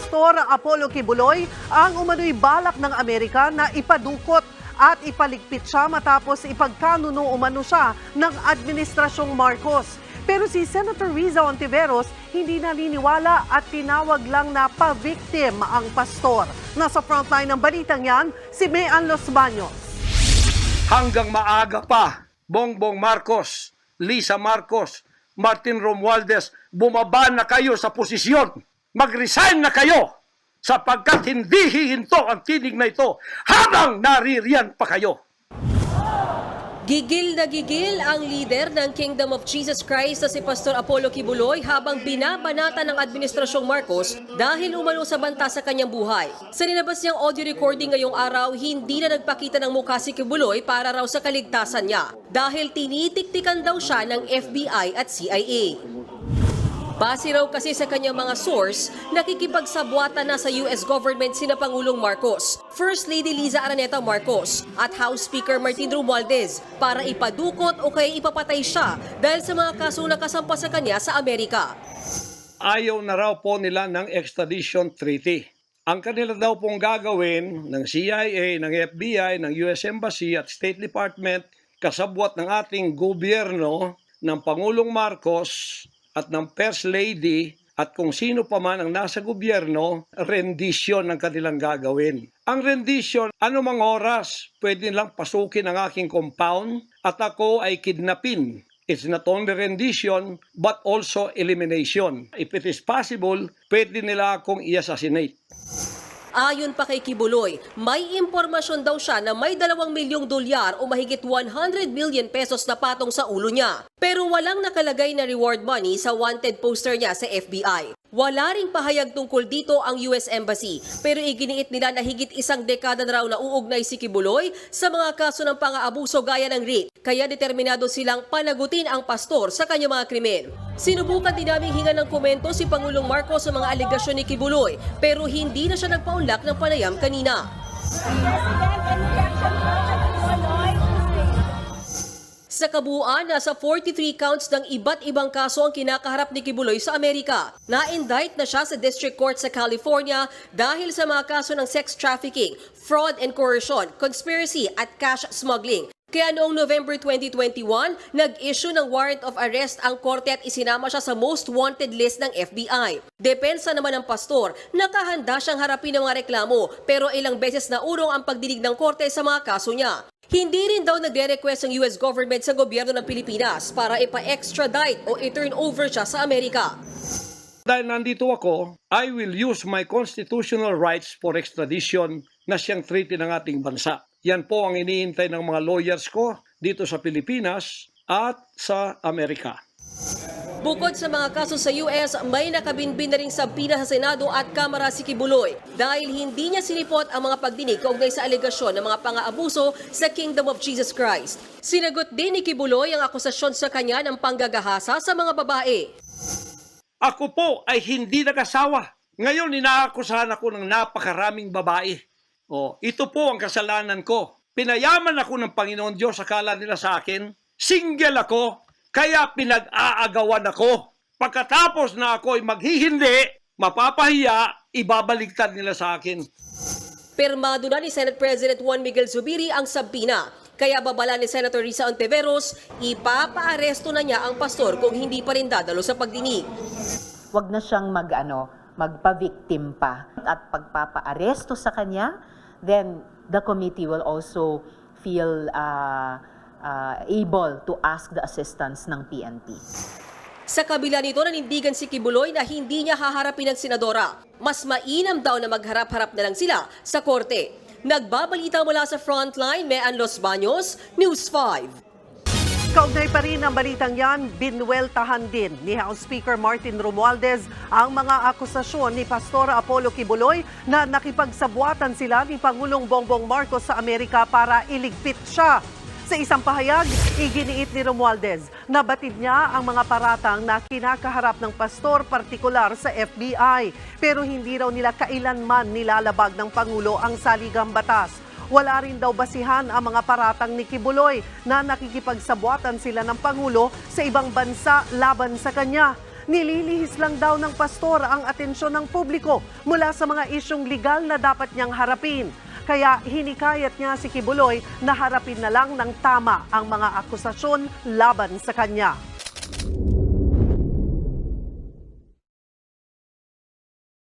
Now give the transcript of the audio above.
Pastor Apollo Kibuloy ang umano'y balak ng Amerika na ipadukot at ipaligpit siya matapos ipagkanuno umano siya ng Administrasyong Marcos. Pero si Senator Riza Ontiveros hindi naniniwala at tinawag lang na pa-victim ang pastor. Nasa frontline ng balitang yan, si Mean Los Baños. Hanggang maaga pa, Bongbong Marcos, Lisa Marcos, Martin Romualdez, bumaba na kayo sa posisyon. Mag-resign na kayo sapagkat hindi hihinto ang tinig na ito habang naririyan pa kayo. Gigil na gigil ang leader ng Kingdom of Jesus Christ na si Pastor Apollo Kibuloy habang binabanata ng Administrasyong Marcos dahil umano sa banta sa kanyang buhay. Sa ninabas niyang audio recording ngayong araw, hindi na nagpakita ng mukha si Kibuloy para raw sa kaligtasan niya dahil tinitiktikan daw siya ng FBI at CIA. Base raw kasi sa kanyang mga source, nakikipagsabwatan na sa US government sina Pangulong Marcos, First Lady Liza Araneta Marcos at House Speaker Martin Romualdez para ipadukot o kaya ipapatay siya dahil sa mga kasong nakasampa sa kanya sa Amerika. Ayaw na raw po nila ng extradition treaty. Ang kanila daw pong gagawin ng CIA, ng FBI, ng US Embassy at State Department kasabwat ng ating gobyerno ng Pangulong Marcos at ng First Lady at kung sino pa man ang nasa gobyerno, rendition ang kanilang gagawin. Ang rendition, anumang oras, pwede lang pasukin ang aking compound at ako ay kidnapin. It's not only rendition, but also elimination. If it is possible, pwede nila akong i-assassinate. Ayon pa kay Kibuloy, may impormasyon daw siya na may 2 milyong dolyar o mahigit 100 million pesos na patong sa ulo niya. Pero walang nakalagay na reward money sa wanted poster niya sa FBI. Wala ring pahayag tungkol dito ang US Embassy, pero iginiit nila na higit 1 dekada na raw na uugnay si Kibuloy sa mga kaso ng pang-aabuso gaya ng rape, kaya determinado silang panagutin ang pastor sa kanyang mga krimen. Sinubukan din naming hinga ng komento si Pangulong Marcos sa mga aligasyon ni Kibuloy, pero hindi na siya nagpaunlak ng panayam kanina. Sa kabuuan, nasa 43 counts ng iba't ibang kaso ang kinakaharap ni Kibuloy sa Amerika. Na-indict na siya sa District Court sa California dahil sa mga kaso ng sex trafficking, fraud and coercion, conspiracy at cash smuggling. Kaya noong November 2021, nag-issue ng warrant of arrest ang korte at isinama siya sa most wanted list ng FBI. Depensa naman ng pastor, nakahanda siyang harapin ng mga reklamo pero ilang beses na urong ang pagdinig ng korte sa mga kaso niya. Hindi rin daw nagre-request ang US government sa gobyerno ng Pilipinas para ipa-extradite o i-turn over siya sa Amerika. Dahil nandito ako, I will use my constitutional rights for extradition na siyang treaty ng ating bansa. Yan po ang iniintay ng mga lawyers ko dito sa Pilipinas at sa Amerika. Bukod sa mga kaso sa US, may nakabinbin na ring sabina sa Senado at Kamara si Kibuloy dahil hindi niya sinipot ang mga pagdinig kaugnay sa alegasyon ng mga pang-aabuso sa Kingdom of Jesus Christ. Sinagot din ni Kibuloy ang akusasyon sa kanya ng panggagahasa sa mga babae. Ako po ay hindi nag-asawa. Ngayon inaakusahan ako ng napakaraming babae. Ito po ang kasalanan ko. Pinayaman ako ng Panginoon Diyos, akala nila sa akin. Single ako, kaya pinag-aagawan ako. Pagkatapos na ako ay maghihindi, mapapahiya, ibabaligtad nila sa akin. Pirmado na ni Senate President Juan Miguel Zubiri ang sabina. Kaya babala ni Senator Riza Ontiveros, ipapaaresto na niya ang pastor kung hindi pa rin dadalo sa pagdinig. Huwag na siyang magpa-victim pa. At pagpapaaresto sa kanya, then the committee will also feel able to ask the assistance ng PNP. Sa kabila nito, nanindigan si Kibuloy na hindi niya haharapin ang senadora. Mas mainam daw na magharap-harap na lang sila sa korte. Nagbabalita mula sa Frontline, Mean Los Baños, News 5. Kaugnay pa rin ang balitang yan, binweltahan din ni House Speaker Martin Romualdez ang mga akusasyon ni Pastor Apollo Kibuloy na nakipagsabwatan sila ni Pangulong Bongbong Marcos sa Amerika para iligpit siya. Sa isang pahayag, iginiit ni Romualdez na batid niya ang mga paratang na kinakaharap ng pastor partikular sa FBI. Pero hindi raw nila kailanman nilalabag ng Pangulo ang saligang batas. Wala rin daw basihan ang mga paratang ni Kibuloy na nakikipagsabwatan sila ng Pangulo sa ibang bansa laban sa kanya. nililihis lang daw ng pastor ang atensyon ng publiko mula sa mga isyong legal na dapat niyang harapin. Kaya hinikayat niya si Kibuloy na harapin na lang ng tama ang mga akusasyon laban sa kanya.